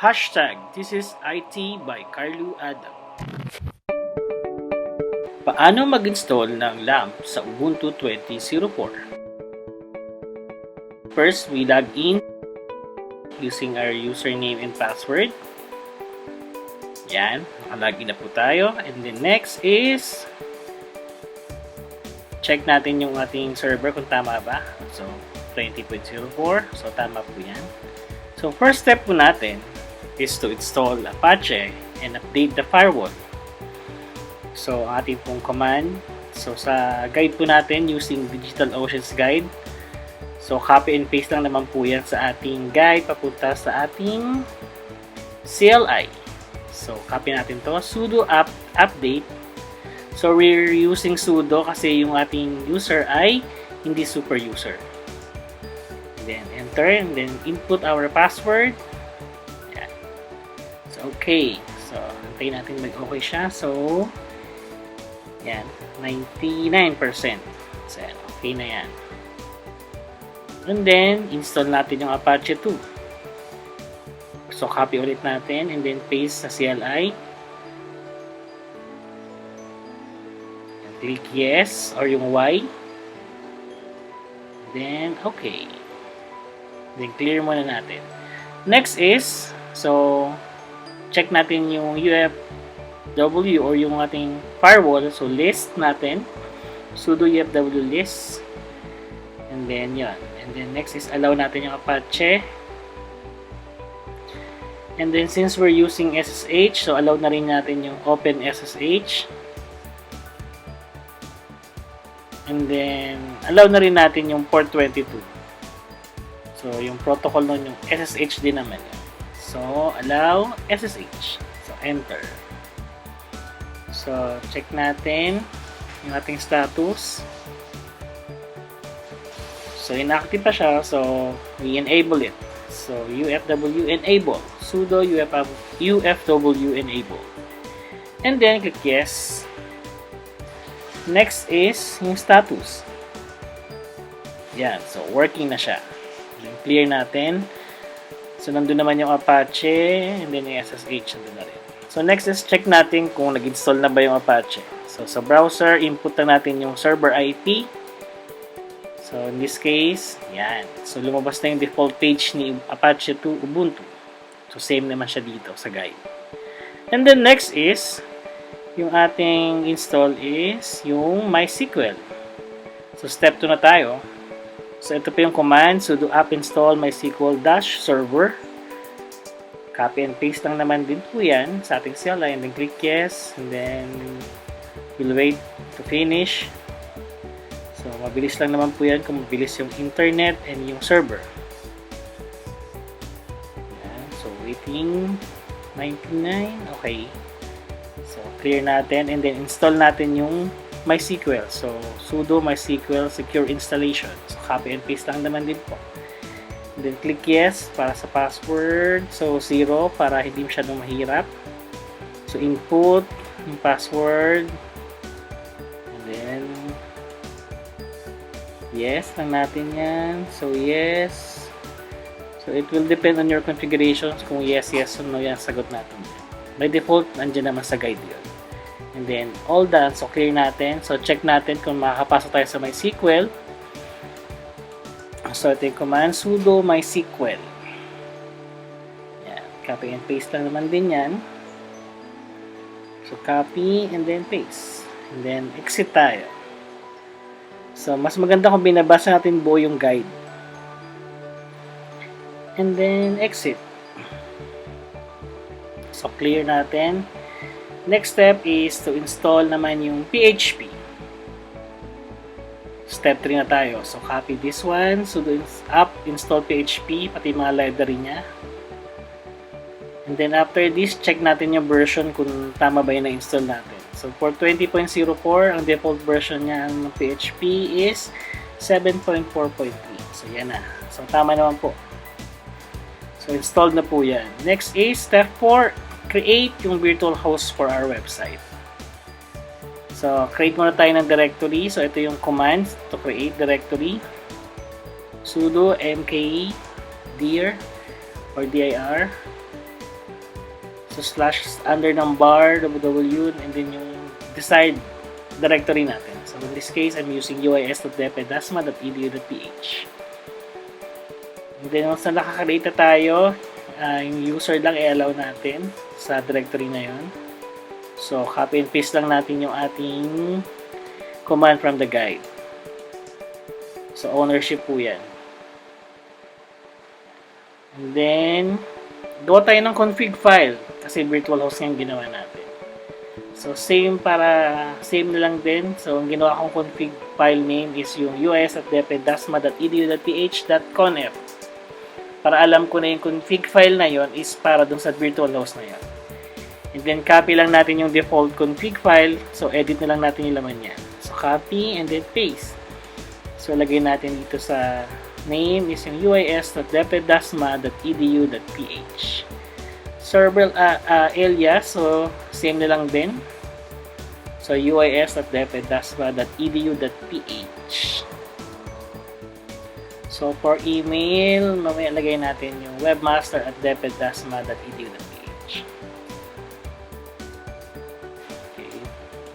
Hashtag ThisIsIT by Carlo Adam. Paano mag-install ng LAMP sa Ubuntu 20.04? First, we log in using our username and password. Yan, nakalagin na po tayo. And then next is check natin yung ating server kung tama ba. So, 20.04. So, tama po yan. So, first step po natin is to install Apache and update the firewall. So, ang ating pong command. So, sa guide po natin using DigitalOcean's guide. So, copy and paste lang naman po yan sa ating guide papunta sa ating CLI. So, copy natin to. Sudo update. So, we're using sudo kasi yung ating user ay hindi super user. And then, enter. And then, input our password. Yan. So, okay. So, antayin natin mag-okay siya. So, yan. 99%. So, yan. Okay na yan. And then, install natin yung Apache 2. So, copy ulit natin and then paste sa CLI. Click yes or yung Y. Then, okay. Then, clear muna natin. Next is, so, check natin yung UFW or yung ating firewall. So, list natin. Sudo UFW list. And then, yan. And then, next is allow natin yung Apache. And then, since we're using SSH, so allow na rin natin yung Open SSH. And then, allow na rin natin yung port 22. So, yung protocol nun, yung SSH din naman yun. So, allow SSH. So, enter. So, check natin yung ating status. So, inactive pa siya. So, we enable it. So, UFW enable. Sudo UFW enable. And then, click yes. Next is yung status. Yan. So, working na siya. Then, clear natin. So, nandun naman yung Apache. And then, yung SSH nandun na rin. So, next is check natin kung nag-install na ba yung Apache. So, sa browser, input na natin yung server IP. So, in this case, yan. So, lumabas na yung default page ni Apache 2 Ubuntu. So, same naman siya dito sa guide. And then, next is yung ating install is yung MySQL. So, step 2 na tayo. So, ito po yung command. Sudo apt install mysql-server. Copy and paste lang naman din po yan sa ating CLI. And then, click yes. And then, we'll wait to finish. So, mabilis lang naman po yan kung mabilis yung internet and yung server. Yan. So, waiting 99. Okay. So, clear natin and then install natin yung MySQL. So, sudo MySQL secure installation. So, copy and paste lang naman din po. And then, click yes para sa password. So, 0 para hindi masyadong mahirap. So, input yung password. And then, yes lang natin yan. So, yes. So, it will depend on your configurations kung yes, yes, or no yan sagot natin. By default, nandiyan naman sa guide yun. And then, all done. So, clear natin. So, check natin kung makakapasok tayo sa MySQL. So, ito yung command, sudo MySQL. Yan. Copy and paste lang naman din yan. So, copy and then paste. And then, exit tayo. So, mas maganda kung binabasa natin buo yung guide. And then, exit. So, clear natin. Next step is to install naman yung PHP. Step 3 na tayo. So, copy this one. Sudo apt install PHP, pati mga library niya. And then, after this, check natin yung version kung tama ba yung na-install natin. So, for 20.04, ang default version niya ng PHP is 7.4.3. So, yan na. So, tama naman po. So, installed na po yan. Next is step 4, create yung virtual host for our website. So, create muna tayo ng directory. So, ito yung commands to create directory. Sudo mkdir or dir So slash under ng bar, www, and then yung desired directory natin. So in this case, I'm using uis.depedasma.edu.ph. And then once na nakaka-create tayo, yung user lang i-allow natin sa directory na yon. So copy and paste lang natin yung ating command from the guide. So ownership po yan. And then gawa tayo ng config file kasi virtual host yung ginawa natin. So same na lang din. So ang ginawa kong config file name is yung uis.depedasma.edu.ph.conf. Para alam ko na yung config file na yon is para dun sa virtual host na yon. And then copy lang natin yung default config file. So edit na lang natin yung laman niya. So copy and then paste. So lagay natin dito sa name is yung uis.depedasma.edu.ph. Server alias, so same na lang din. So uis.depedasma.edu.ph. So for email, mamaya lagay natin yung webmaster@depedasma.edu.ph. Okay.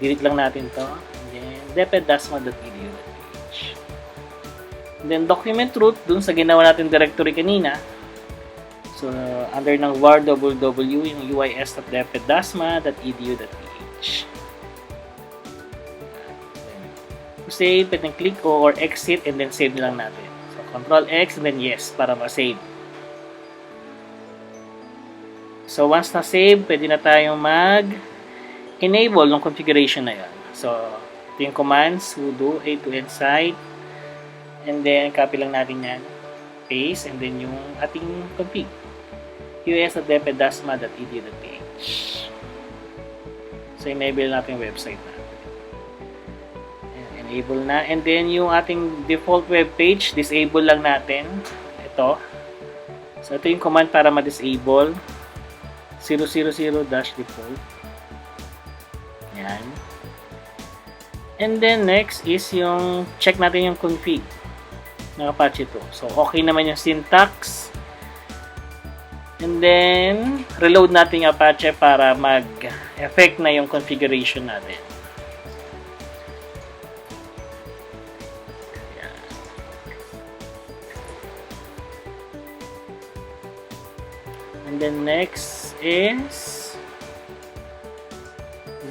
Delete lang natin to. And then depedasma.edu.ph. And then document root dun sa ginawa natin directory kanina. So, under ng var www, yung uis.depedasma.edu.ph. Save, pwedeng click or exit and then save na lang natin. So, Control X and then yes para ma-save. So, once na-save, pwede na tayong mag-enable ng configuration na yun. So, ito yung command, sudo a to nsite and then copy lang natin yan. Paste and then yung ating config. uis.depedasma.edu.ph. So, enable natin yung website natin. Enable na. And then, yung ating default web page, disable lang natin. Ito. So, ito yung command para ma-disable. 000-default. Yan. And then, next is yung check natin yung config ng Apache 2. So, okay naman yung syntax. And then, reload natin yung Apache para mag-effect na yung configuration natin. Ayan. And then, next is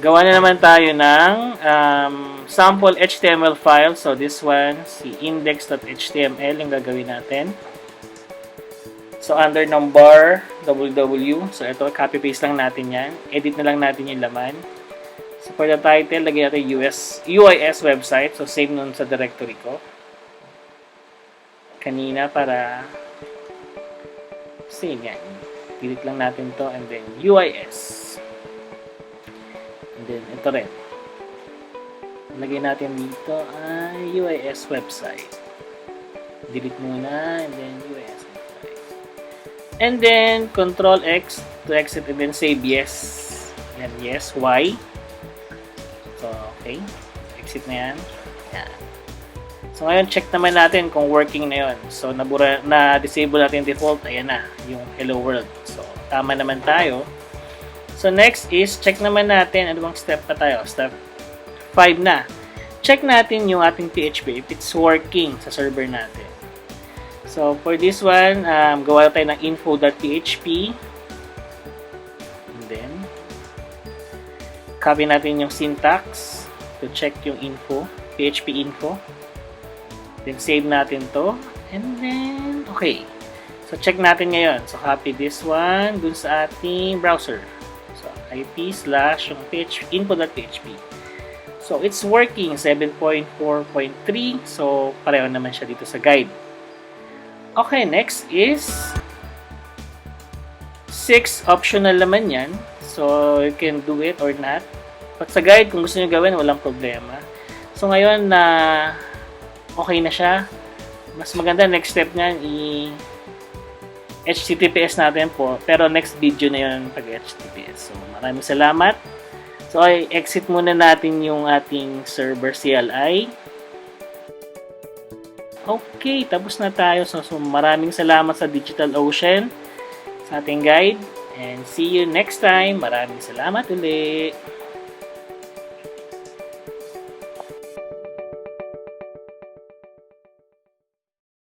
gawa na naman tayo ng sample HTML file. So, this one, si index.html yung gagawin natin. So, under ng bar, www. So, ito, copy-paste lang natin yan. Edit na lang natin yung laman. So, for the title, lagyan natin UIS website. So, save nun sa directory ko. Kanina para same yan. Delete lang natin to and then UIS. And then, ito rin. Lagyan natin dito ay UIS website. Delete muna and then UIS. And then, Control X to exit and then save yes. Yan, yes. Y. So, okay. Exit na yan. Yan. So, ngayon, check naman natin kung working na yon. So, na-disable natin yung default. Ayan na, yung hello world. So, tama naman tayo. So, next is, check naman natin. Ano bang step pa tayo? Step 5 na. Check natin yung ating PHP if it's working sa server natin. So, for this one, gawa tayo ng info.php. And then, copy natin yung syntax to check yung info, PHP info. Then, save natin to. And then, okay. So, check natin ngayon. So, copy this one dun sa ating browser. So, ip/info.php. So, it's working. 7.4.3. So, pareho naman siya dito sa guide. Okay, next is 6 optional naman yan. So, you can do it or not. Pag sa guide, kung gusto nyo gawin, walang problema. So, ngayon na okay na siya, mas maganda next step niyan HTTPS natin po. Pero next video na yun pag HTTPS. So, maraming salamat. So, exit muna natin yung ating server CLI. Okay, tapos na tayo. So maraming salamat sa DigitalOcean sa ating guide. And see you next time. Maraming salamat ulit.